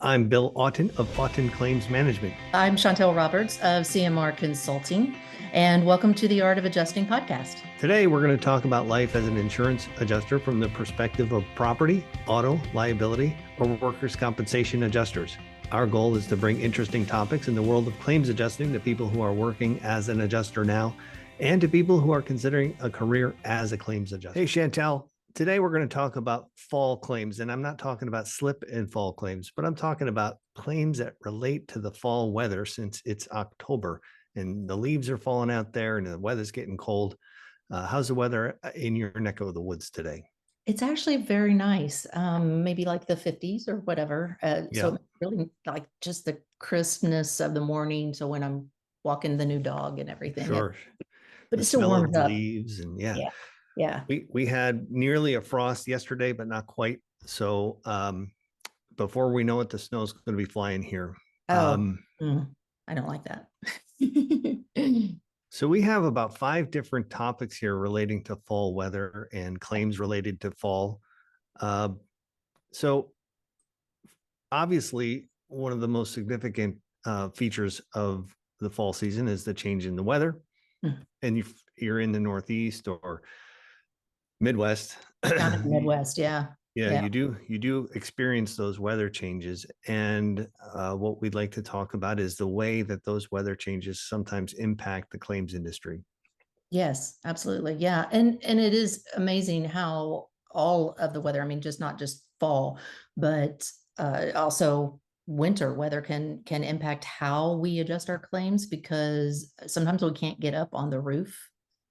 I'm Bill Auten of Auten Claims Management. I'm Chantal Roberts of CMR Consulting, and welcome to the Art of Adjusting podcast. Today, we're going to talk about life as an insurance adjuster from the perspective of property, auto, liability, or workers' compensation adjusters. Our goal is to bring interesting topics in the world of claims adjusting to people who are working as an adjuster now and to people who are considering a career as a claims adjuster. Hey, Chantal. Today, we're going to talk about fall claims, and I'm not talking about slip and fall claims, but I'm talking about claims that relate to the fall weather since it's October and the leaves are falling out there and the weather's getting cold. How's the weather in your neck of the woods today? It's actually very nice, maybe like the 50s or whatever. Yeah, So really like just the crispness of the morning. So when I'm walking the new dog and everything, sure. but The it still smell warms of up. leaves and yeah, Yeah. Yeah. we had nearly a frost yesterday, but not quite. So before we know it, the snow's going to be flying here. Oh, Um, I don't like that. So we have about 5 different topics here relating to fall weather and claims related to fall. Uh, so obviously, one of the most significant features of the fall season is the change in the weather. Mm. And you're in the Northeast or Midwest. Down in the Midwest. Yeah. Yeah, Yeah. you do experience those weather changes, and what we'd like to talk about is the way that those weather changes sometimes impact the claims industry. Yes, absolutely. Yeah. And it is amazing how all of the weather, I mean, just not just fall, but also winter weather can impact how we adjust our claims because sometimes we can't get up on the roof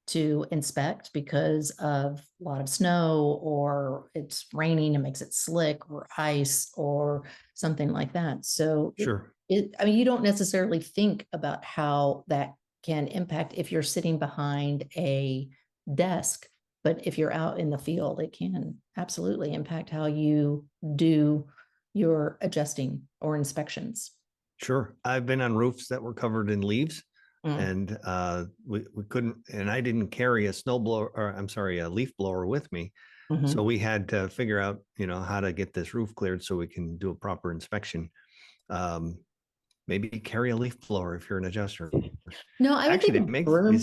to inspect because of a lot of snow or it's raining and makes it slick or ice or something like that. So Sure. I mean, you don't necessarily think about how that can impact if you're sitting behind a desk, but if you're out in the field, it can absolutely impact how you do your adjusting or inspections. Sure. I've been on roofs that were covered in leaves Mm. and we couldn't, and I didn't carry a snow blower or I'm sorry, a leaf blower with me. So Mhm. we had to figure out, how to get this roof cleared so we can do a proper inspection. Um, Maybe carry a leaf blower if you're an adjuster. No, I would Actually, think a broom.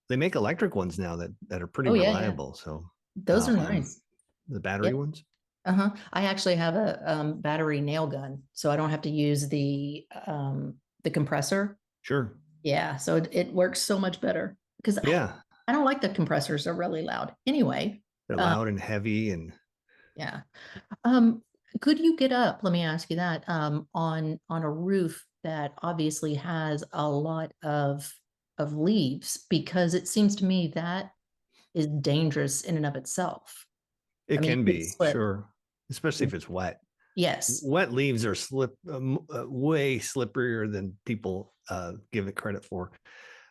they make electric ones now that are pretty Oh yeah, yeah. reliable. So Those are nice. the battery Yep. ones. Uh-huh. I actually have a battery nail gun, so I don't have to use the compressor. Sure. Yeah, so it works so much better because Yeah. I don't like the compressors. They're really loud. Anyway, They're um, loud and heavy and yeah. Um, could you get up? Let me ask you that. On a roof that obviously has a lot of leaves, because it seems to me that is dangerous in and of itself. I it mean, can you could be, slip. sure, especially if it's wet. Yes. Wet leaves are way slipperier than people give it credit for.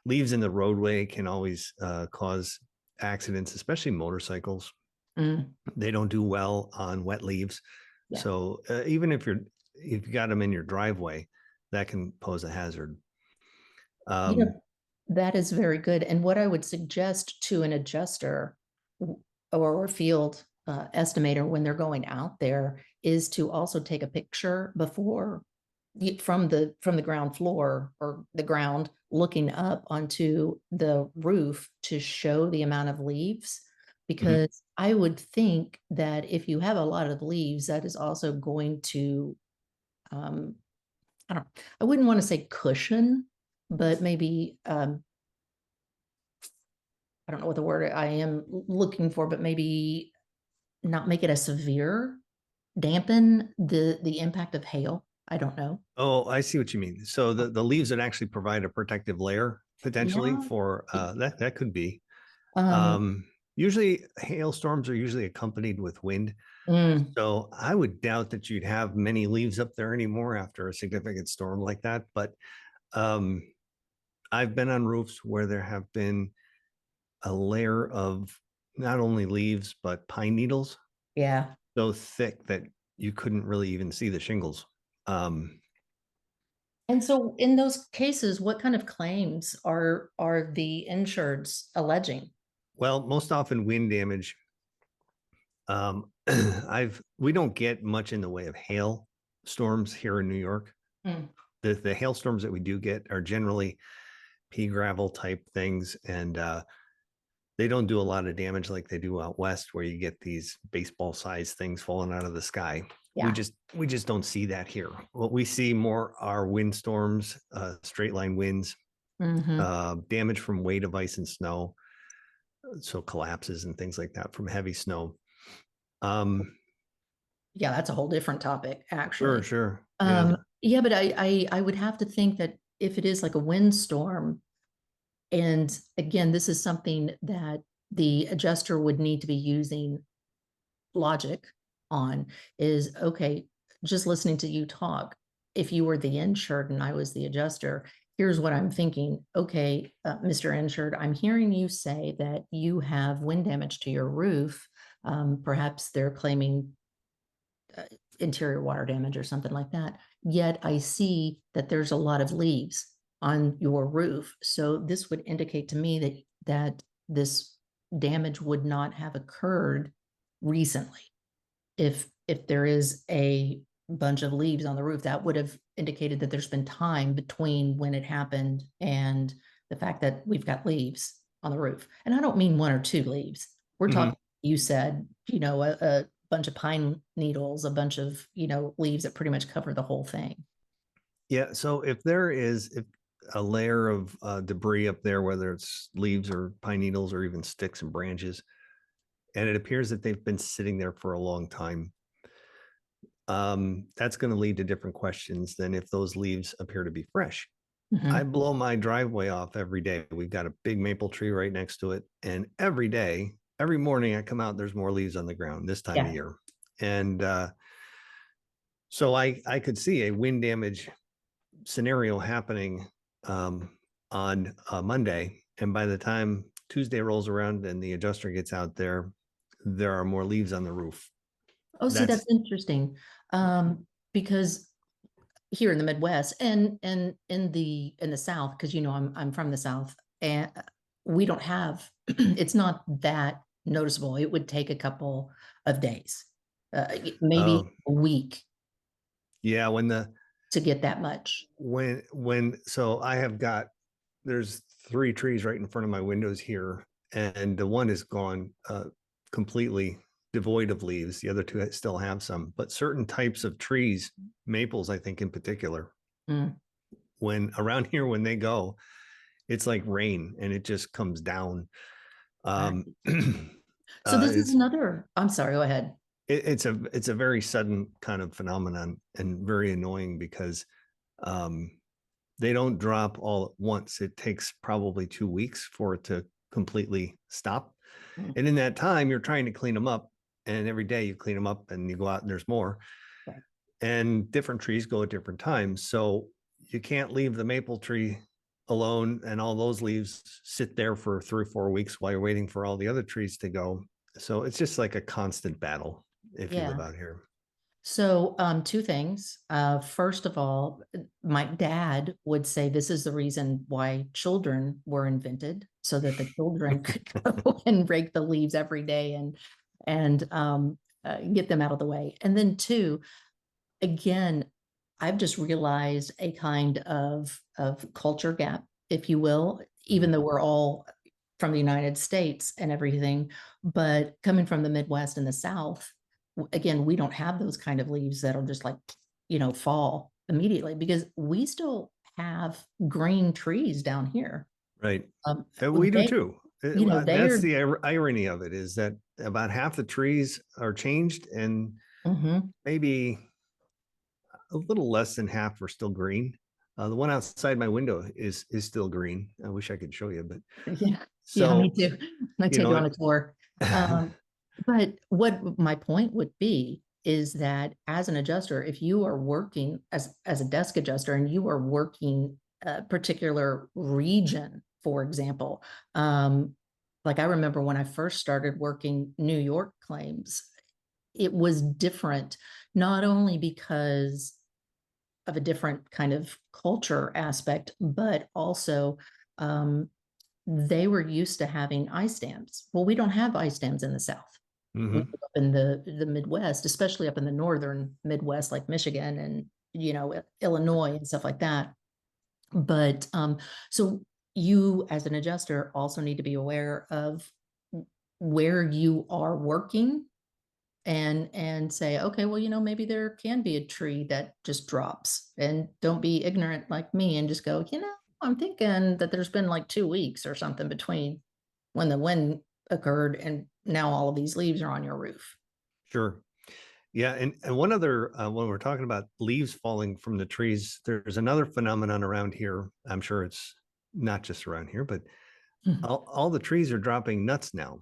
Leaves in the roadway can always cause accidents, especially motorcycles. Mm, They don't do well on wet leaves. yeah. So even if you got them in your driveway, that can pose a hazard. You Um, know, that is very good. And what I would suggest to an adjuster or a field estimator when they're going out there is to also take a picture before from the ground floor or the ground looking up onto the roof to show the amount of leaves, mhm. because I would think that if you have a lot of leaves, that is also going to um, I wouldn't want to say cushion, but maybe I don't know what the word I am looking for, but maybe not make it as severe, dampen the impact of hail. I don't know. Oh, I see what you mean. So the leaves that actually provide a protective layer potentially Yeah. for that could be. Um, Um, Usually hailstorms are usually accompanied with wind. mm, So I would doubt that you'd have many leaves up there anymore after a significant storm like that. But um, I've been on roofs where there have been a layer of not only leaves, but pine needles yeah. so thick that you couldn't really even see the shingles. Um, And so in those cases, what kind of claims are the insureds alleging? well, most often wind damage. We don't get much in the way of hail. storms here in New York. Mm. The hailstorms that we do get are generally pea gravel type things, and they don't do a lot of damage like they do out west, where you get these baseball sized things falling out of the sky. Yeah. We just don't see that here. What we see more are windstorms, straight line winds, Hmm. damage from weight of ice and snow, so collapses and things like that from heavy snow. Yeah, that's a whole different topic, Sure, actually. sure. Yeah. Yeah, but I would have to think that if it is like a windstorm, and again, this is something that the adjuster would need to be using logic on, is okay, just listening to you talk. If you were the insured and I was the adjuster, here's what I'm thinking. Okay, Mr. Insured, I'm hearing you say that you have wind damage to your roof. Perhaps they're claiming interior water damage or something like that. Yet I see that there's a lot of leaves on your roof. So this would indicate to me that this damage would not have occurred recently. If there is a bunch of leaves on the roof, that would have indicated that there's been time between when it happened and the fact that we've got leaves on the roof. And I don't mean one or two leaves. We're talking, you said, a bunch of pine needles, a bunch of, leaves that pretty much cover the whole thing. Yeah. So if there is a layer of debris up there, whether it's leaves or pine needles or even sticks and branches, and it appears that they've been sitting there for a long time, that's going to lead to different questions than if those leaves appear to be fresh. I Mhm. blow my driveway off every day. We've got a big maple tree right next to it. And every day, every morning I come out, there's more leaves on the ground this time of Yeah. year. And so I could see a wind damage scenario happening on Monday. And by the time Tuesday rolls around and the adjuster gets out there are more leaves on the roof. Oh, see, That's that's interesting. Because here in the Midwest and in the South, because I'm from the South, and we don't have it's not that noticeable. It would take a couple of days, maybe uh, a week yeah, to get that much. when so I have got there's three trees right in front of my windows here, and the one is gone completely devoid of leaves. The other two still have some, but certain types of trees, maples, I think in particular, Mm, when around here, when they go, it's like rain and it just comes down. right. Um, So this is it's another, I'm sorry, go ahead. it's a very sudden kind of phenomenon and very annoying because um, they don't drop all at once. It takes probably 2 weeks for it to completely stop. Mm, And in that time, you're trying to clean them up. And every day you clean them up and you go out and there's more. right. And different trees go at different times. So you can't leave the maple tree alone and all those leaves sit there for 3 or 4 weeks while you're waiting for all the other trees to go. So it's just like a constant battle if you live Yeah. out here. So, two things. First of all, my dad would say this is the reason why children were invented, so that the children could go and rake the leaves every day and get them out of the way. And then two, again, I've just realized a kind of culture gap, if you will, even though we're all from the United States and everything, but coming from the Midwest and the South, again, we don't have those kind of leaves that'll just like, fall immediately because we still have green trees down here. Right. Um, We do they, too. they That's are. the irony of it, is that about half the trees are changed and Mhm. maybe a little less than half are still green. The one outside my window is still green. I wish I could show you, but Yeah, yeah, me so too. I you take it know on a tour. Um, but what my point would be is that as an adjuster, if you are working as a desk adjuster and you are working a particular region, for example, like I remember when I first started working New York claims, it was different, not only because of a different kind of culture aspect, but also um, they were used to having ice dams. Well, we don't have ice dams in the South. Hmm. up in the Midwest, especially up in the northern Midwest, like Michigan and, Illinois and stuff like that. But so you as an adjuster also need to be aware of where you are working and say, okay, well, maybe there can be a tree that just drops, and don't be ignorant like me and just go, I'm thinking that there's been like 2 weeks or something between when the wind occurred and now all of these leaves are on your roof. Sure. Yeah, and one other when we're talking about leaves falling from the trees, there's another phenomenon around here. I'm sure it's not just around here, but Mhm. all the trees are dropping nuts now.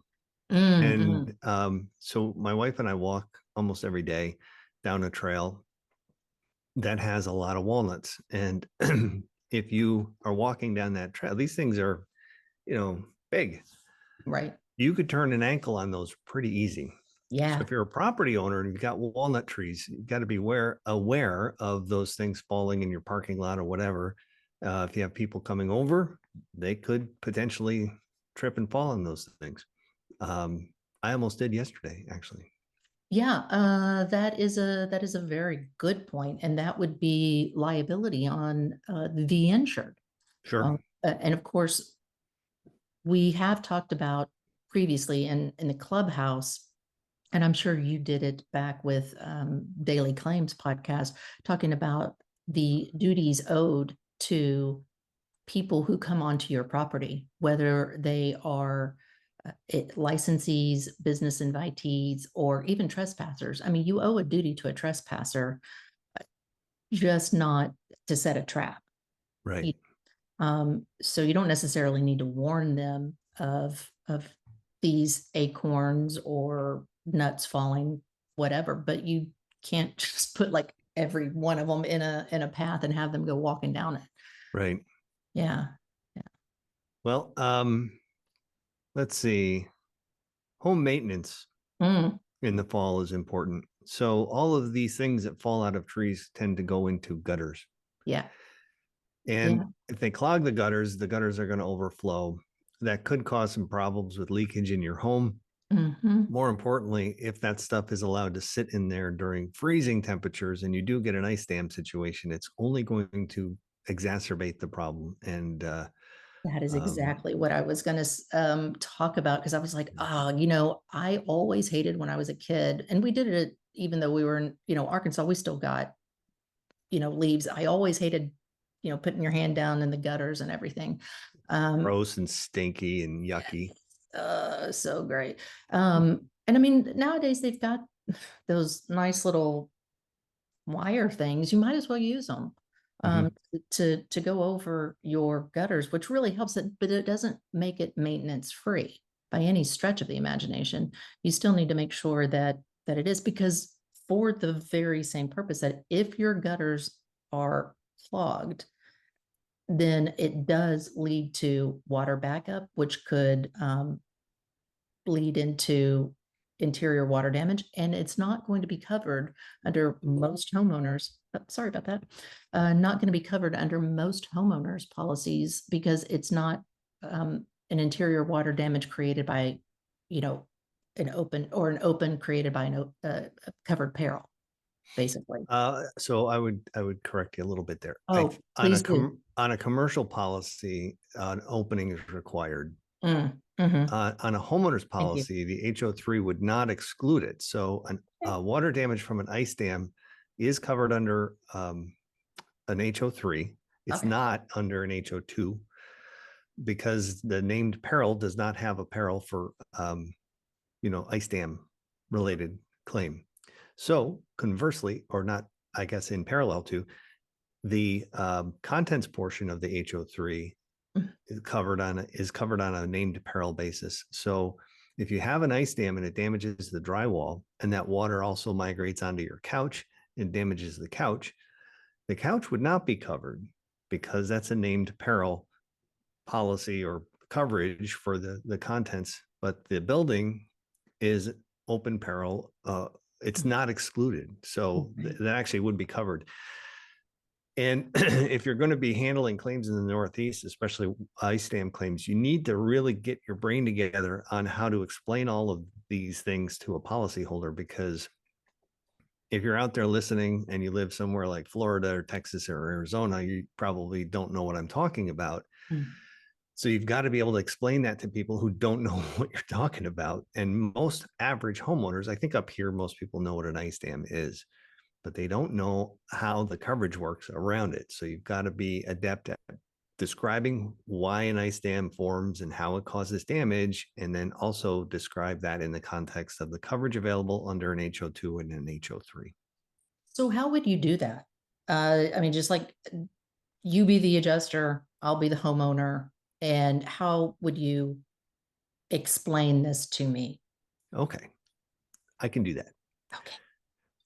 Mhm. And so my wife and I walk almost every day down a trail that has a lot of walnuts. And if you are walking down that trail, these things are, big. Right. You could turn an ankle on those pretty easy. So Yeah. if you're a property owner and you've got walnut trees, you've got to be aware of those things falling in your parking lot or whatever. If you have people coming over, they could potentially trip and fall on those things. I almost did yesterday, actually. Yeah, that is a very good point, and that would be liability on the insured. Sure. And of course, we have talked about previously in the clubhouse, and I'm sure you did it back with Daily Claims podcast, talking about the duties owed to people who come onto your property, whether they are licensees, business invitees, or even trespassers. I mean, you owe a duty to a trespasser, just not to set a trap. Right. So you don't necessarily need to warn them of these acorns or nuts falling, whatever, but you can't just put like every one of them in a path and have them go walking down it. Right. Yeah. Yeah. Well, let's see. Home maintenance Mm, in the fall is important. So all of these things that fall out of trees tend to go into gutters. yeah. Yeah. And if they clog the gutters are going to overflow. That could cause some problems with leakage in your home. Hmm. More importantly, if that stuff is allowed to sit in there during freezing temperatures and you do get an ice dam situation, it's only going to exacerbate the problem. And That is um, exactly what I was going to talk about, because I was like, oh, I always hated when I was a kid, and we did it even though we were in, Arkansas, we still got, leaves. I always hated, putting your hand down in the gutters and everything. Um, gross and stinky and yucky. so great. And I mean, nowadays they've got those nice little wire things. You might as well use them Mhm. to go over your gutters, which really helps it, but it doesn't make it maintenance free by any stretch of the imagination. You still need to make sure that it is, because for the very same purpose, that if your gutters are clogged, then it does lead to water backup, which could lead into interior water damage, and it's not going to be covered under most homeowners. Sorry about that. Not going to be covered under most homeowners policies, because it's not an interior water damage created by, you know, an open created by a covered peril, basically. So I would correct you a little bit there. Oh, please do. On a commercial policy, an opening is required. Mhm. On a homeowner's Thank you. policy, the HO3 would not exclude it. So water damage from an ice dam is covered under an HO3. It's Okay. not under an HO2 because the named peril does not have a peril for ice dam related claim. So conversely, or not, I guess in parallel to, the contents portion of the HO3 Mm. is covered on a named peril basis. So if you have an ice dam and it damages the drywall, and that water also migrates onto your couch and damages the couch would not be covered because that's a named peril policy or coverage for the contents. But the building is open peril. It's not excluded, so Okay. that actually would be covered. And if you're going to be handling claims in the Northeast, especially ice dam claims, you need to really get your brain together on how to explain all of these things to a policyholder, because if you're out there listening and you live somewhere like Florida or Texas or Arizona, you probably don't know what I'm talking about. Mm. So you've got to be able to explain that to people who don't know what you're talking about. And most average homeowners, I think up here, most people know what an ice dam is, but they don't know how the coverage works around it. So you've got to be adept at describing why an ice dam forms and how it causes damage, and then also describe that in the context of the coverage available under an HO2 and an HO3. So how would you do that? I mean, just like you be the adjuster, I'll be the homeowner. And how would you explain this to me? Okay, I can do that. Okay.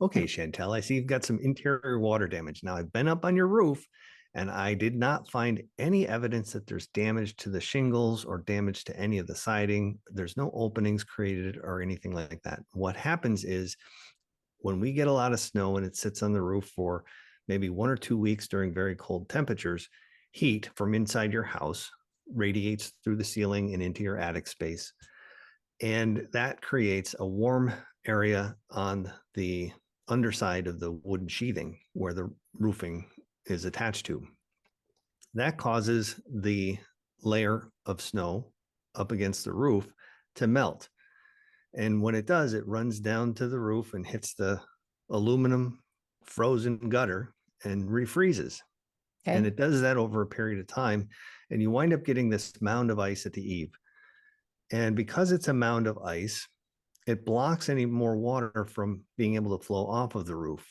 Okay, Chantal, I see you've got some interior water damage. Now, I've been up on your roof and I did not find any evidence that there's damage to the shingles or damage to any of the siding. There's no openings created or anything like that. What happens is when we get a lot of snow and it sits on the roof for maybe 1 or 2 weeks during very cold temperatures, heat from inside your house radiates through the ceiling and into your attic space. And that creates a warm area on the underside of the wooden sheathing where the roofing is attached to. That causes the layer of snow up against the roof to melt. And when it does, it runs down to the roof and hits the aluminum frozen gutter and refreezes. And Okay. it does that over a period of time. And you wind up getting this mound of ice at the eave. And because it's a mound of ice, it blocks any more water from being able to flow off of the roof.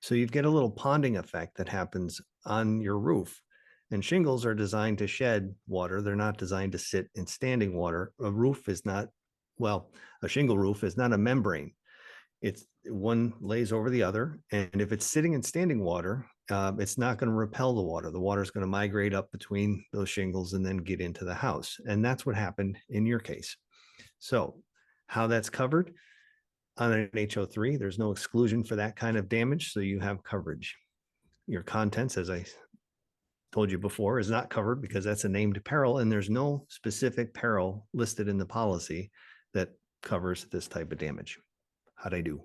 So you get a little ponding effect that happens on your roof. And shingles are designed to shed water. They're not designed to sit in standing water. A roof is not, well, a shingle roof is not a membrane. It's one lays over the other. And if it's sitting in standing water, it's not going to repel the water. The water is going to migrate up between those shingles and then get into the house. And that's what happened in your case. So how that's covered on an HO3, there's no exclusion for that kind of damage. So you have coverage. Your contents, as I told you before, is not covered because that's a named peril. And there's no specific peril listed in the policy that covers this type of damage. How'd I do?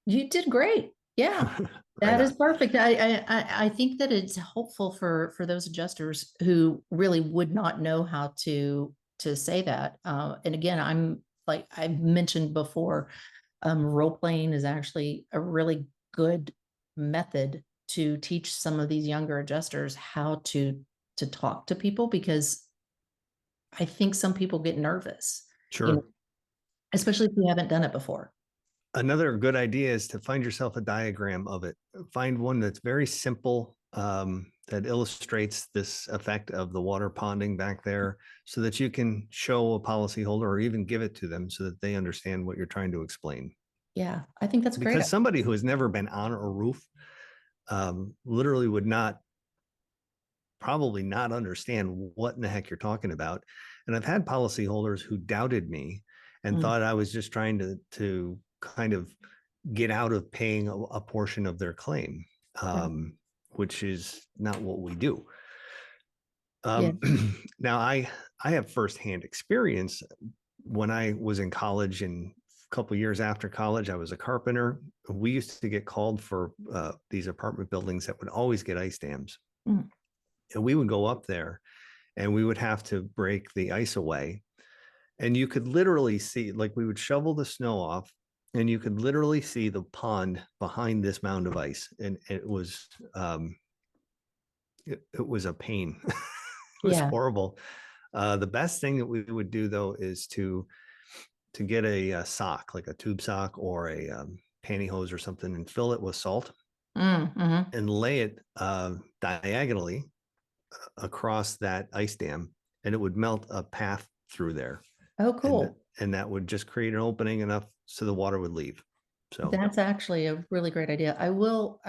You did great. Yeah. Right That is on. perfect. I think that it's helpful for those adjusters who really would not know how to say that. And again, I'm like I mentioned before, role playing is actually a really good method to teach some of these younger adjusters how to talk to people, because I think some people get nervous, you know, Sure. especially if you haven't done it before. Another good idea is to find yourself a diagram of it. Find one that's very simple, that illustrates this effect of the water ponding back there so that you can show a policyholder or even give it to them so that they understand what you're trying to explain. Yeah, I think that's great. Because somebody who has never been on a roof literally would not probably not understand what in the heck you're talking about. And I've had policyholders who doubted me and Mm, thought I was just trying to kind of get out of paying a portion of their claim, right. which is not what we do. Yeah. Um, now I have firsthand experience. When I was in college and a couple of years after college, I was a carpenter. We used to get called for these apartment buildings that would always get ice dams. Mm. And we would go up there and we would have to break the ice away. And you could literally see, like, we would shovel the snow off and you could literally see the pond behind this mound of ice. And it was a pain. It was Yeah. horrible. The best thing that we would do though is to get a sock, like a tube sock or a pantyhose or something, and fill it with salt Mm-hmm. and lay it diagonally across that ice dam, and it would melt a path through there, Oh, and cool. and that would just create an opening enough so the water would leave. So That's actually a really great idea. I will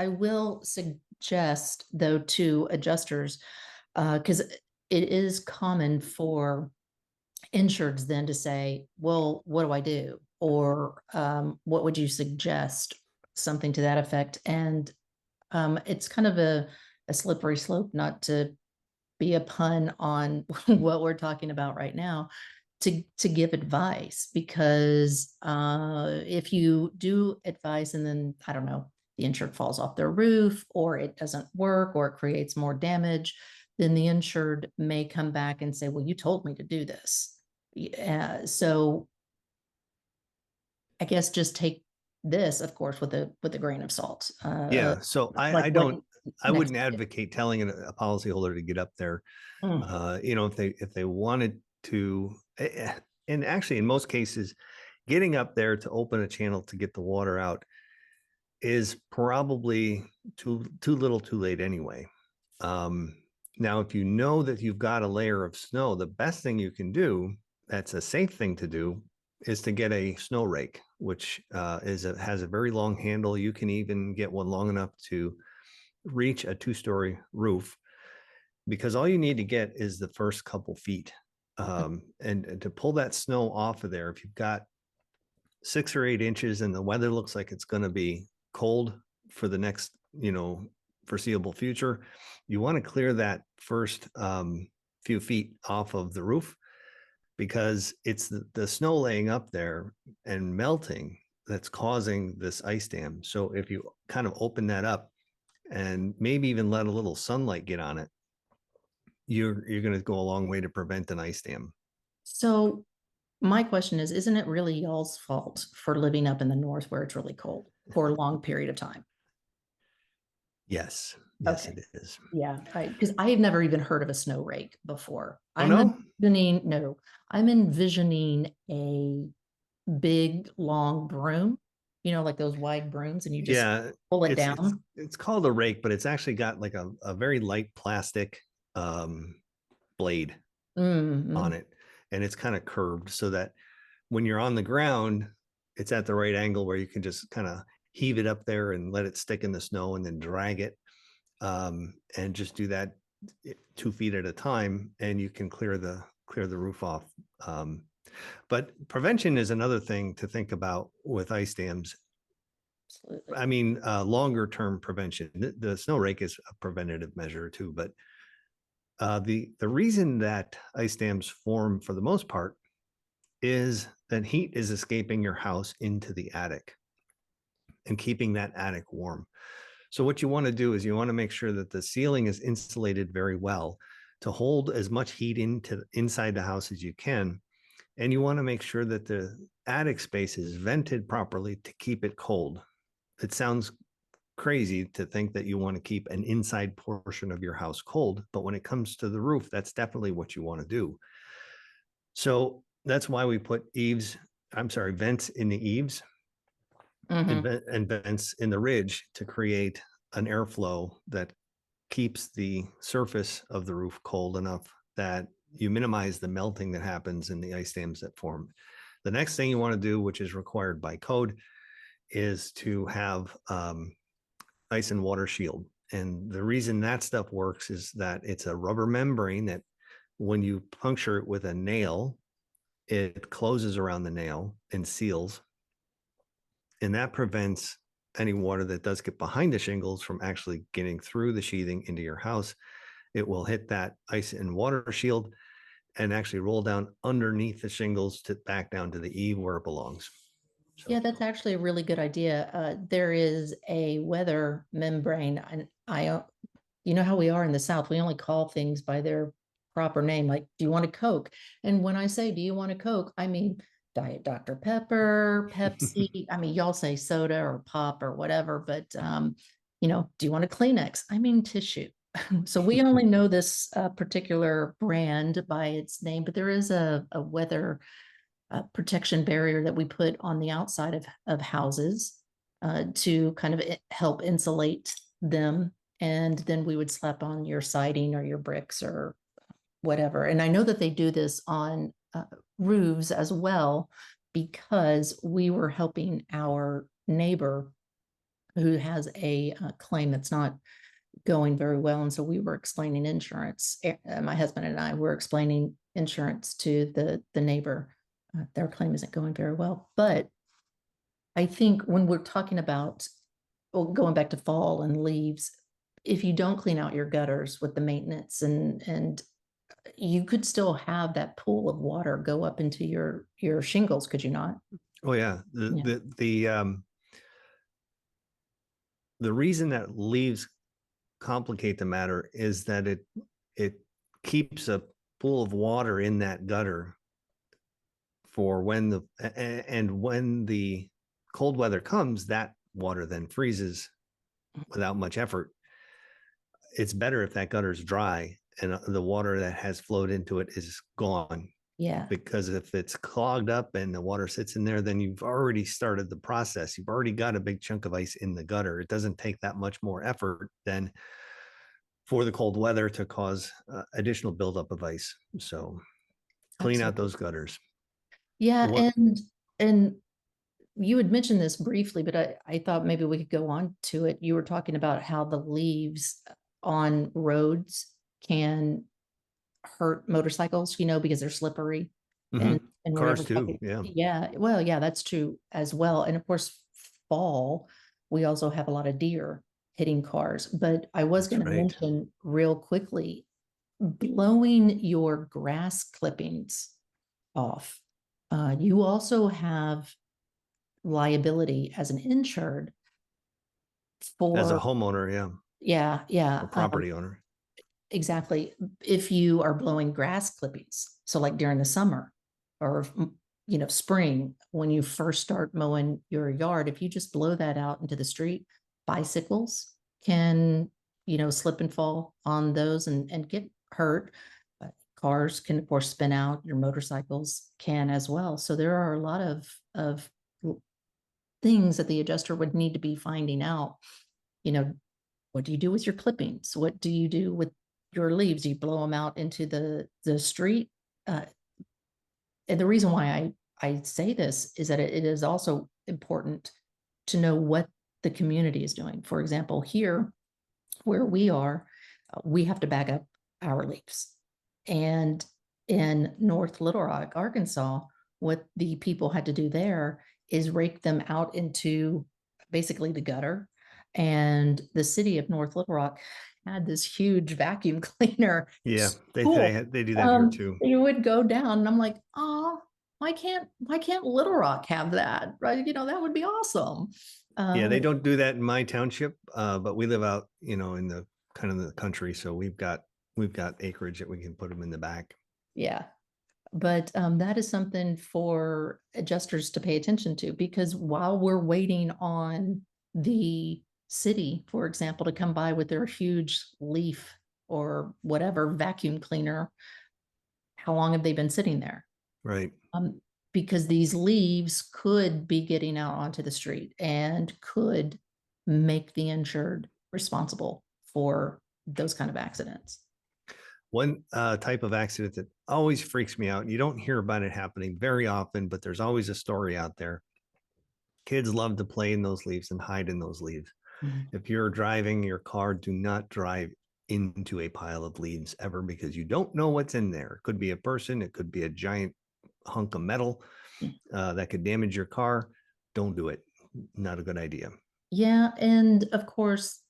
suggest though to adjusters, because it is common for insureds then to say, well, what do I do? Or what would you suggest? Something to that effect. And it's kind of a a slippery slope, not to be a pun on what we're talking about right now, to give advice, because if you do advice and then, I don't know, the insured falls off their roof, or it doesn't work, or it creates more damage, then the insured may come back and say, well, you told me to do this. So I guess just take this, of course, with a grain of salt. Yeah. So Like I what don't, I next wouldn't year. advocate telling a policyholder to get up there. If they wanted to, and actually in most cases, getting up there to open a channel to get the water out is probably too little too late anyway. Now, if you know that you've got a layer of snow, the best thing you can do, that's a safe thing to do, is to get a snow rake, which has a very long handle. You can even get one long enough to reach a 2-story roof, because all you need to get is the first couple feet. And to pull that snow off of there, if you've got 6 or 8 inches and the weather looks like it's going to be cold for the next, foreseeable future, you want to clear that first few feet off of the roof, because it's the snow laying up there and melting that's causing this ice dam. So if you kind of open that up and maybe even let a little sunlight get on it, you're going to go a long way to prevent an ice dam. So my question is, isn't it really y'all's fault for living up in the north where it's really cold for a long period of time? Yes, Okay. it is. Yeah, because I have never even heard of a snow rake before. Oh no. I'm envisioning a big long broom, like those wide brooms, and you just Yeah, pull it it's down. called a rake, but it's actually got like a very light plastic um blade on Mm-hmm. it, and it's kind of curved so that when you're on the ground, it's at the right angle where you can just kind of heave it up there and let it stick in the snow and then drag it, and just do that 2 feet at a time, and you can clear the roof off. But prevention is another thing to think about with ice dams. Absolutely. I mean, longer term prevention. The snow rake is a preventative measure too, but the reason that ice dams form for the most part is that heat is escaping your house into the attic and keeping that attic warm. So what you want to do is you want to make sure that the ceiling is insulated very well to hold as much heat into inside the house as you can. And you want to make sure that the attic space is vented properly to keep it cold. It sounds crazy to think that you want to keep an inside portion of your house cold, but when it comes to the roof, that's definitely what you want to do. So that's why we put vents in the eaves Mm-hmm. and vents in the ridge to create an airflow that keeps the surface of the roof cold enough that you minimize the melting that happens in the ice dams that form. The next thing you want to do, which is required by code, is to have ice and water shield. And the reason that stuff works is that it's a rubber membrane that when you puncture it with a nail, it closes around the nail and seals. And that prevents any water that does get behind the shingles from actually getting through the sheathing into your house. It will hit that ice and water shield and actually roll down underneath the shingles to back down to the eave where it belongs. So, Yeah, that's actually a really good idea. There is a weather membrane, and you know how we are in the South, we only call things by their proper name. Like, do you want a Coke? And when I say, do you want a Coke? I mean, Diet Dr. Pepper, Pepsi. I mean, y'all say soda or pop or whatever, but, do you want a Kleenex? I mean, tissue. So we only know this particular brand by its name, but there is a weather protection barrier that we put on the outside of houses to kind of help insulate them. And then we would slap on your siding or your bricks or whatever. And I know that they do this on roofs as well, because we were helping our neighbor who has a claim that's not going very well. And so we were explaining insurance. My husband and I were explaining insurance to the neighbor. Their claim isn't going very well. But I think when we're talking about, well, going back to fall and leaves, if you don't clean out your gutters with the maintenance, and you could still have that pool of water go up into your shingles, could you not? Oh yeah. Yeah. The reason that leaves complicate the matter is that it keeps a pool of water in that gutter for when the cold weather comes, that water then freezes without much effort. It's better if that gutter is dry and the water that has flowed into it is gone. Yeah. Because if it's clogged up and the water sits in there, then you've already started the process. You've already got a big chunk of ice in the gutter. It doesn't take that much more effort than for the cold weather to cause additional buildup of ice. So clean out Absolutely. those gutters. Yeah, What? and you had mentioned this briefly, but I thought maybe we could go on to it. You were talking about how the leaves on roads can hurt motorcycles, because they're slippery Mm-hmm. and Cars whatever. too. Yeah. Yeah, well, yeah, that's true as well. And of course, fall, we also have a lot of deer hitting cars. But I was That's going to right. mention real quickly, blowing your grass clippings off. You also have liability as an insured As a for, homeowner, yeah, yeah, yeah, or property owner. exactly. If you are blowing grass clippings, so like during the summer or, spring, when you first start mowing your yard, if you just blow that out into the street, bicycles can, slip and fall on those and get hurt. Cars can, of course, spin out. Your motorcycles can as well. So there are a lot of things that the adjuster would need to be finding out. You know, what do you do with your clippings? What do you do with your leaves? Do you blow them out into the street? Uh, and the reason why I say this is that it is also important to know what the community is doing. For example, here where we are, we have to back up our leaves. And in North Little Rock, Arkansas, what the people had to do there is rake them out into basically the gutter. And the city of North Little Rock had this huge vacuum cleaner Yeah, spool. they do that here too. You would go down, and I'm like, oh, why can't Little Rock have that? Right? That would be awesome. Yeah, Uh, they don't do that in my township, but we live out, in the kind of the country, so we've got acreage that we can put them in the back. yeah. But that is something for adjusters to pay attention to, because while we're waiting on the city, for example, to come by with their huge leaf or whatever vacuum cleaner, how long have they been sitting there? Right. Um, because these leaves could be getting out onto the street and could make the insured responsible for those kind of accidents. One type of accident that always freaks me out, you don't hear about it happening very often, but there's always a story out there. Kids love to play in those leaves and hide in those leaves. Mhm. If you're driving your car, do not drive into a pile of leaves ever, because you don't know what's in there. It could be a person, it could be a giant hunk of metal that could damage your car. Don't do it. Not a good idea. Yeah, and of course,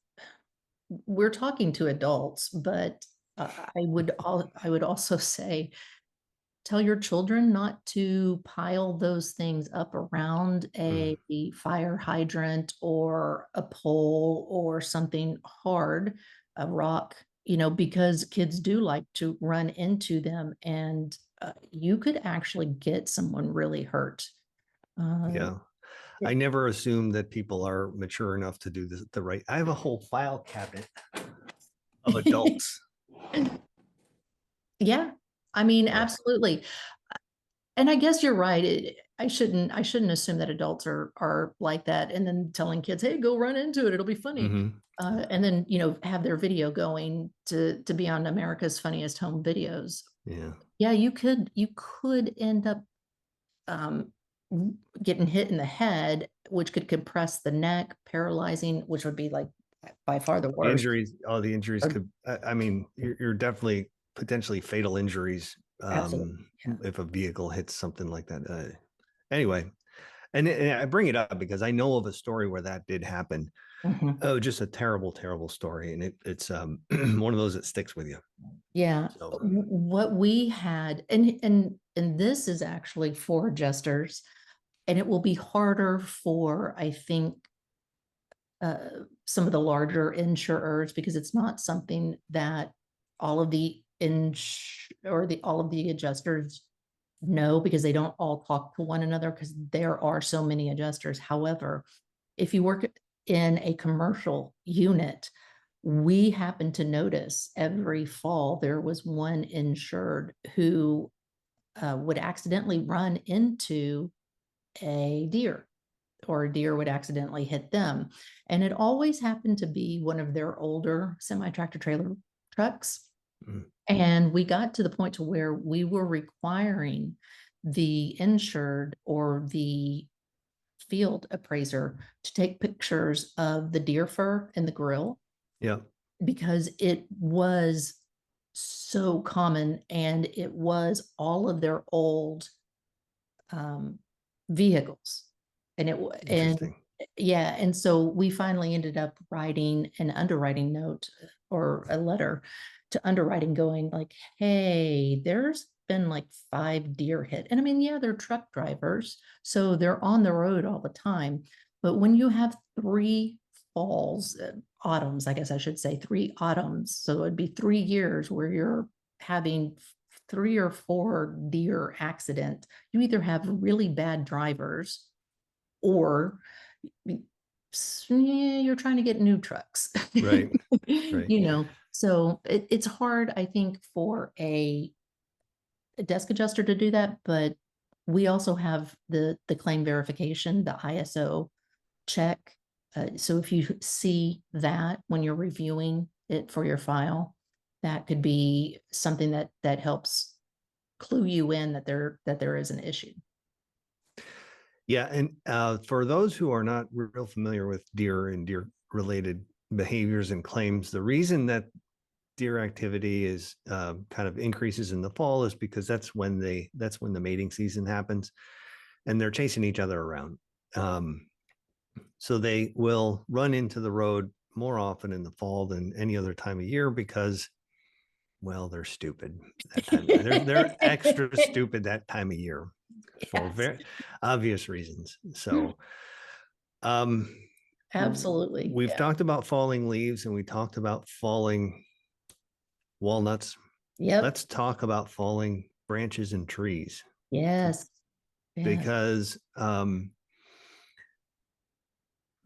we're talking to adults, but I would also say, tell your children not to pile those things up around a fire hydrant or a pole or something hard, a rock, because kids do like to run into them, and you could actually get someone really hurt. Uh, Yeah. I never assume that people are mature enough to do the right. I have a whole file cabinet of adults. yeah, I mean, Yeah. absolutely. And I guess you're right. I shouldn't assume that adults are like that, and then telling kids, "Hey, go run into it. It'll be funny." Mm-hmm. And then have their video going to be on America's Funniest Home Videos. Yeah. Yeah, you could end up um, getting hit in the head, which could compress the neck, paralyzing, which would be like by far the worst. Injuries, all the injuries Or- could, I mean, you're definitely potentially fatal injuries Absolutely. Yeah. if a vehicle hits something like that. Anyway, and I bring it up because I know of a story where that did happen. Mhm. Oh, just a terrible, terrible story. And it's one of those that sticks with you. Yeah. So, What we had, and this is actually for adjusters, and it will be harder for, I think, some of the larger insurers, because it's not something that all of the all of the adjusters know, because they don't all talk to one another, because there are so many adjusters. However, if you work in a commercial unit, we happen to notice every fall there was one insured who would accidentally run into a deer, or a deer would accidentally hit them. And it always happened to be one of their older semi-tractor trailer trucks. mm, And we got to the point to where we were requiring the insured or the field appraiser to take pictures of the deer fur in the grill, yeah, because it was so common, and it was all of their old um, vehicles. And interesting. yeah, and so we finally ended up writing an underwriting note or a letter to underwriting, going like, hey, there's been like 5 deer hit. And I mean, yeah, they're truck drivers, so they're on the road all the time. But when you have 3 falls, autumns, I guess I should say 3 autumns, so it'd be 3 years where you're having 3 or 4 deer accident, you either have really bad drivers, or you're trying to get new trucks. Right, right. So it's hard, I think, for a desk adjuster to do that, but we also have the claim verification, the ISO check. So if you see that when you're reviewing it for your file, that could be something that helps clue you in that there is an issue. Yeah. And for those who are not real familiar with deer and deer related behaviors and claims, the reason that deer activity is kind of increases in the fall is because that's when the mating season happens, and they're chasing each other around. So they will run into the road more often in the fall than any other time of year because, well, they're stupid that time. They're extra stupid that time of year for Yes, very obvious reasons. So, um, absolutely. we've Yeah. talked about falling leaves and we talked about falling walnuts. Yep. Let's talk about falling branches and trees Yes. Yes. because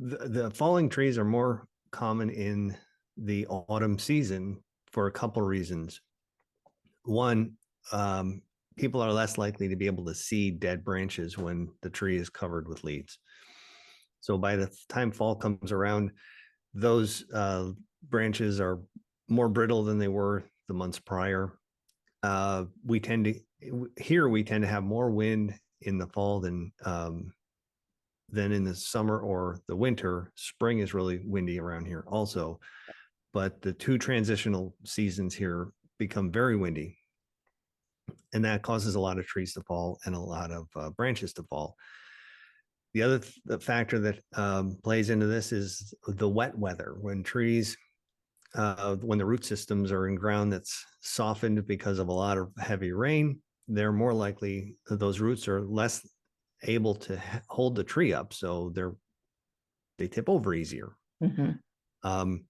the falling trees are more common in the autumn season for a couple reasons. One, people are less likely to be able to see dead branches when the tree is covered with leaves. So by the time fall comes around, those branches are more brittle than they were the months prior. We tend to have more wind in the fall than in the summer or the winter. Spring is really windy around here also, but the 2 transitional seasons here become very windy, and that causes a lot of trees to fall and a lot of branches to fall. The other the factor that plays into this is the wet weather. When the root systems are in ground that's softened because of a lot of heavy rain, they're more likely, those roots are less able to hold the tree up, so they tip over easier. Mhm. Um,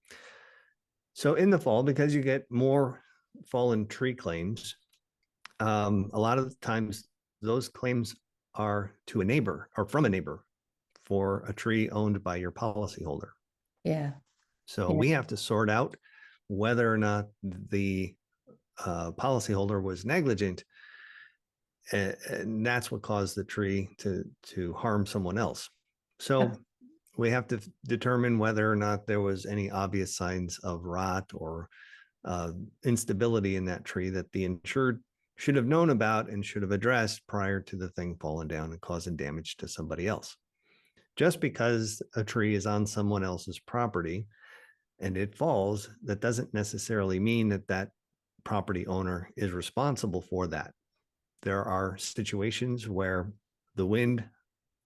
so in the fall, because you get more fallen tree claims, a lot of the times those claims are to a neighbor or from a neighbor for a tree owned by your policyholder. Yeah. So Yeah. we have to sort out whether or not the policyholder was negligent, and that's what caused the tree to harm someone else. So Yep. we have to determine whether or not there was any obvious signs of rot or instability in that tree that the insured should have known about and should have addressed prior to the thing falling down and causing damage to somebody else. Just because a tree is on someone else's property and it falls, that doesn't necessarily mean that that property owner is responsible for that. There are situations where the wind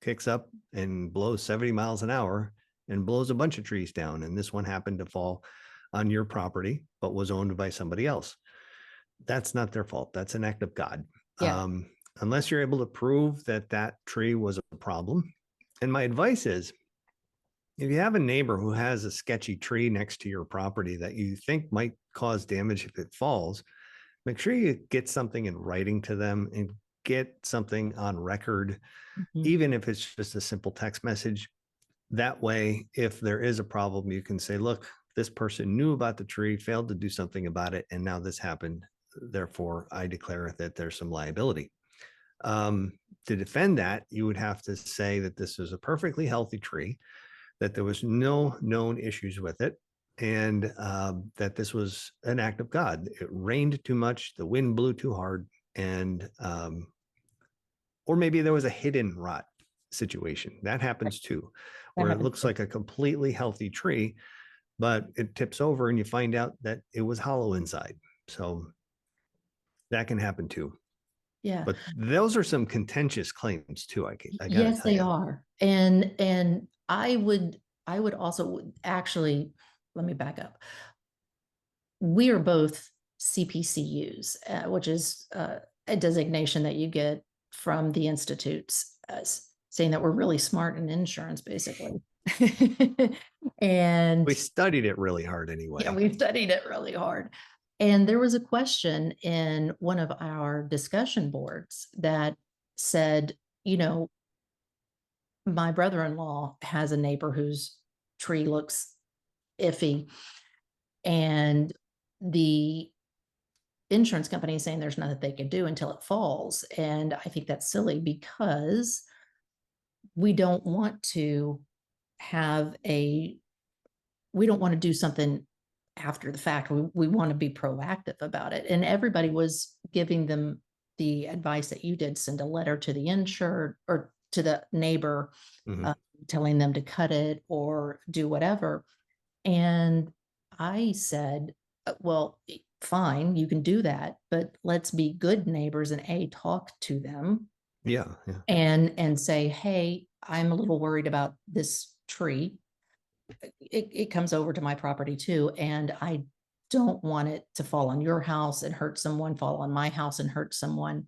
kicks up and blows 70 miles an hour and blows a bunch of trees down. And this one happened to fall on your property, but was owned by somebody else. That's not their fault. That's an act of God. Yeah. Unless you're able to prove that that tree was a problem. And my advice is, if you have a neighbor who has a sketchy tree next to your property that you think might cause damage if it falls, make sure you get something in writing to them and get something on record, Mhm. even if it's just a simple text message. That way, if there is a problem, you can say, look, this person knew about the tree, failed to do something about it, and now this happened. Therefore, I declare that there's some liability. To defend that, you would have to say that this is a perfectly healthy tree, that there was no known issues with it, and that this was an act of God. It rained too much, the wind blew too hard, and or maybe there was a hidden rot situation. That happens too, That where it happens looks too. like a completely healthy tree, but it tips over and you find out that it was hollow inside. So that can happen too. Yeah. But those are some contentious claims too. I got to Yes, tell they you. are. And I would also actually, let me back up. We are both CPCUs, which is a designation that you get from the institutes, saying that we're really smart in insurance, basically. And We studied it really hard yeah, anyway. we've studied it really hard. And there was a question in one of our discussion boards that said, my brother-in-law has a neighbor whose tree looks iffy, and the insurance company is saying there's nothing they can do until it falls. And I think that's silly, because we don't want to have we don't want to do something after the fact. We want to be proactive about it. And everybody was giving them the advice that you did: send a letter to the insured or to the neighbor, Mhm. telling them to cut it or do whatever. And I said, well, fine, you can do that, but let's be good neighbors and talk to them Yeah, yeah. and say, hey, I'm a little worried about this tree. It comes over to my property too, and I don't want it to fall on your house and hurt someone, fall on my house and hurt someone.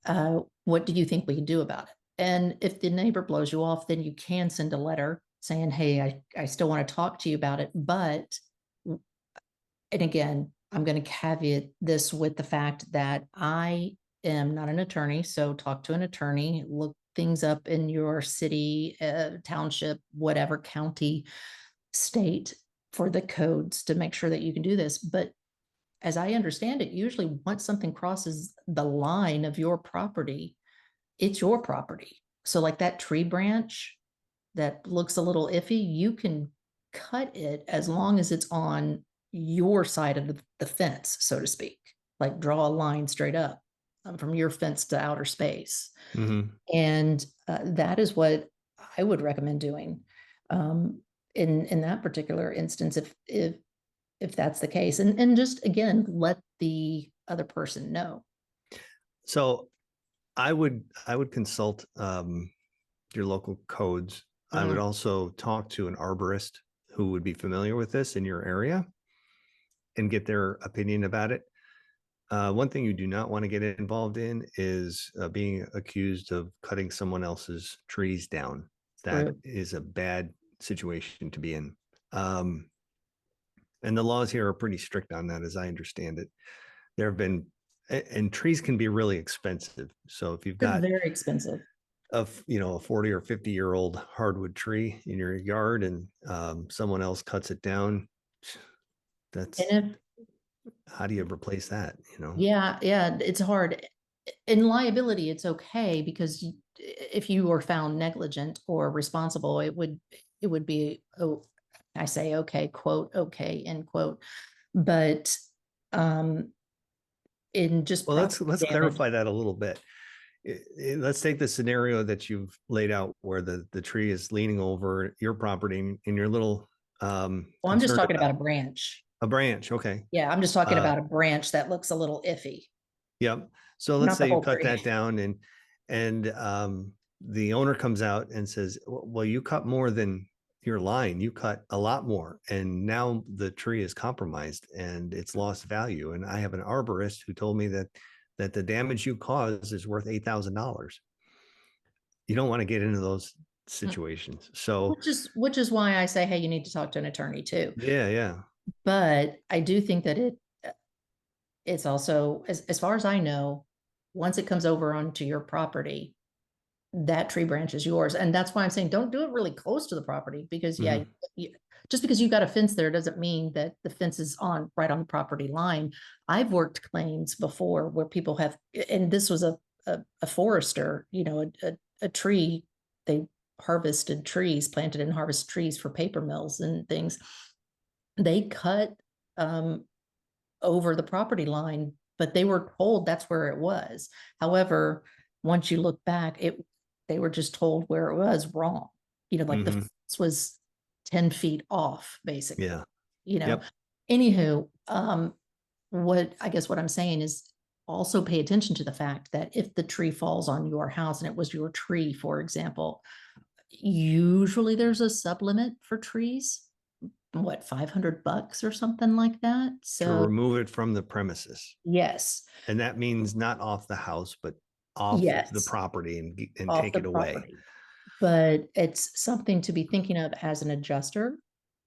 What do you think we can do about it? And if the neighbor blows you off, then you can send a letter saying, hey, I still want to talk to you about it. But, and again, I'm going to caveat this with the fact that I am not an attorney. So talk to an attorney, look things up in your city, township, whatever, county, state, for the codes to make sure that you can do this. But as I understand it, usually once something crosses the line of your property, it's your property. So like that tree branch that looks a little iffy, you can cut it as long as it's on your side of the fence, so to speak. Like draw a line straight up, from your fence to outer space. Mhm. And that is what I would recommend doing, in that particular instance, if that's the case. And just again, let the other person know. So I would consult your local codes. I would Mm, also talk to an arborist who would be familiar with this in your area and get their opinion about it. One thing you do not want to get involved in is being accused of cutting someone else's trees down. That true. is a bad situation to be in. Um, and the laws here are pretty strict on that, as I understand it. There have been, and trees can be really expensive. So if you've They're got very expensive. a 40 or 50-year old hardwood tree in your yard and someone else cuts it down, that's, And if, how do you replace that, you know? yeah, it's hard. In liability, it's okay, because if you were found negligent or responsible, it would be, oh, I say, okay, quote, okay, end quote. But um in just Well, property let's damage. clarify that a little bit. Let's take the scenario that you've laid out where the tree is leaning over your property and you're a little Well, I'm just concerned talking about about a branch. a branch. Okay. Yeah, I'm just talking Uh, about a branch that looks a little iffy, yep. So let's not the say you whole cut tree. that down and the owner comes out and says, well, you cut more than your line, you cut a lot more, and now the tree is compromised and it's lost value. And I have an arborist who told me that the damage you cause is worth $8,000. You don't want to get into those situations. So which is why I say, hey, you need to talk to an attorney too. yeah. But I do think that it's also, as far as I know, once it comes over onto your property, that tree branch is yours. And that's why I'm saying don't do it really close to the property, because Mhm. just because you've got a fence there doesn't mean that the fence is right on the property line. I've worked claims before where people have, and this was a forester, a tree, they harvested trees, planted and harvested trees for paper mills and things. They cut over the property line, but they were told that's where it was. However, once you look back, they were just told where it was wrong. Like the Mhm. fence was 10 feet off, basically. Yeah. You know, Yep. Anywho, what I'm saying is also pay attention to the fact that if the tree falls on your house and it was your tree, for example, usually there's a sublimit for trees, what, $500 or something like that. To So remove it from the premises. yes, And that means not off the house, but off the yes, property and off take the it away. property. But it's something to be thinking of as an adjuster,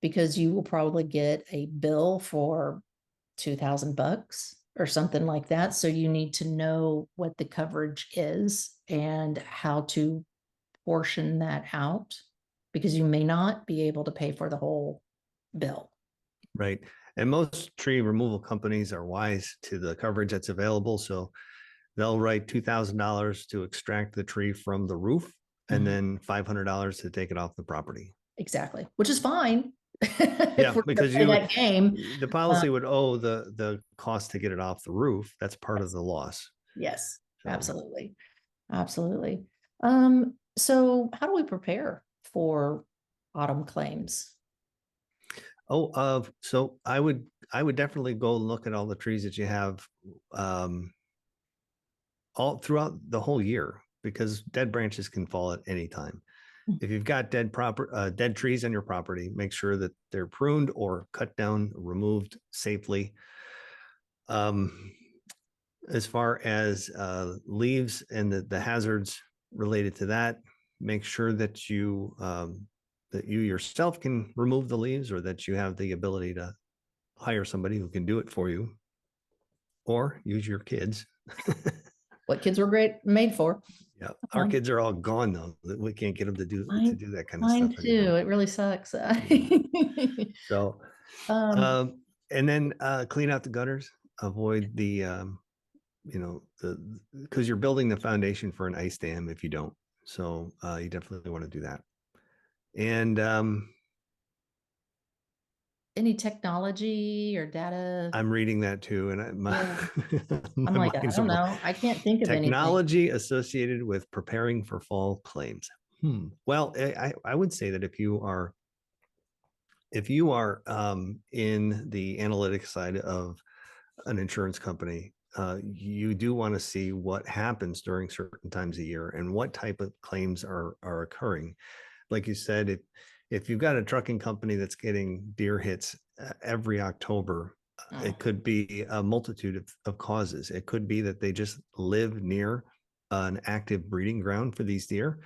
because you will probably get a bill for $2,000 or something like that. So you need to know what the coverage is and how to portion that out, because you may not be able to pay for the whole bill. Right. And most tree removal companies are wise to the coverage that's available. So they'll write $2,000 to extract the tree from the roof, and Mhm. then $500 to take it off the property. Exactly, which is fine. Yeah, If we're gonna because play that game. the policy would owe the cost to get it off the roof. That's part of Yes, the loss. yes, So, absolutely. Absolutely. So how do we prepare for autumn claims? so I would definitely go look at all the trees that you have, um, all throughout the whole year, because dead branches can fall at any time. If you've got dead trees on your property, make sure that they're pruned or cut down, removed safely. Um, as far as leaves and the hazards related to that, make sure that you yourself can remove the leaves, or that you have the ability to hire somebody who can do it for you, or use your kids. What kids were made for. Yeah, our kids are all gone though. We can't get them to Mine, do that kind of mine stuff too. anymore. It really sucks. Yeah. So, Um, um, and then clean out the gutters. Avoid the the because you're building the foundation for an ice dam if you don't. So you definitely want to do that. And any technology or data? I'm reading that too, and Yeah. I'm my like, I mind's don't over. know. I can't think of anything. Technology associated with preparing for fall claims. Well, I would say that if you are in the analytics side of an insurance company, you do want to see what happens during certain times of year and what type of claims are occurring. Like you said, if you've got a trucking company that's getting deer hits every October, Oh, it could be a multitude of causes. It could be that they just live near an active breeding ground for these deer,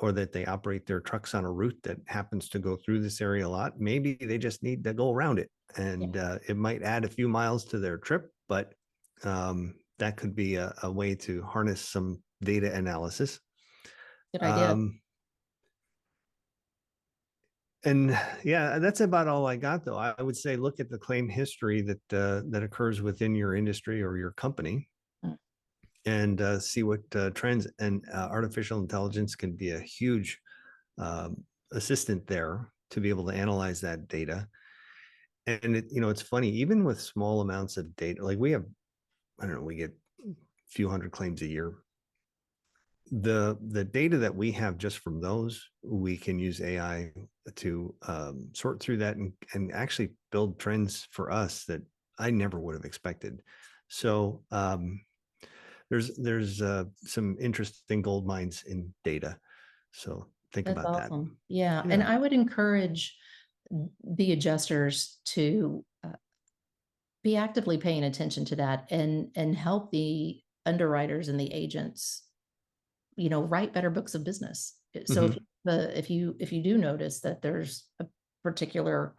or that they operate their trucks on a route that happens to go through this area a lot. Maybe they just need to go around it, yeah. and it might add a few miles to their trip, but that could be a way to harness some data analysis. Good idea. Um, and yeah, that's about all I got, though. I would say look at the claim history that occurs within your industry or your company, Mm. and see what trends. And artificial intelligence can be a huge um, assistant there to be able to analyze that data. And it's funny, even with small amounts of data, like we have, I don't know, we get a few hundred claims a year. The data that we have just from those, we can use AI to sort through that and actually build trends for us that I never would have expected. So there's some interesting gold mines in data. So think That's about that. awesome. Yeah. And Yeah. I would encourage the adjusters to be actively paying attention to that and help the underwriters and the agents, write better books of business. So Mhm. if you do notice that there's a particular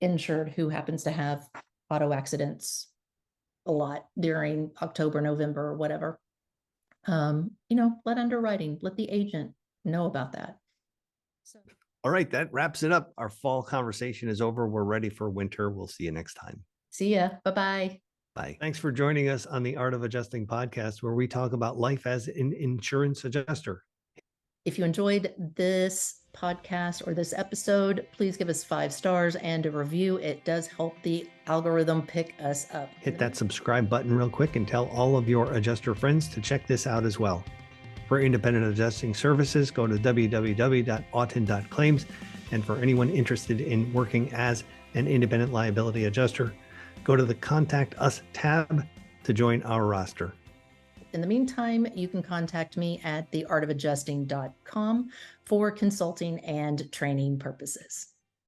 insured who happens to have auto accidents a lot during October, November, or whatever, let the agent know about that. So All right, that wraps it up. Our fall conversation is over. We're ready for winter. We'll see you next time. see ya. Bye-bye. Bye. Thanks for joining us on the Art of Adjusting podcast, where we talk about life as an insurance adjuster. If you enjoyed this podcast or this episode, please give us 5 stars and a review. It does help the algorithm pick us up. Hit that subscribe button real quick and tell all of your adjuster friends to check this out as well. For independent adjusting services, go to www.auten.claims. And for anyone interested in working as an independent liability adjuster, go to the Contact Us tab to join our roster. In the meantime, you can contact me at theartofadjusting.com for consulting and training purposes.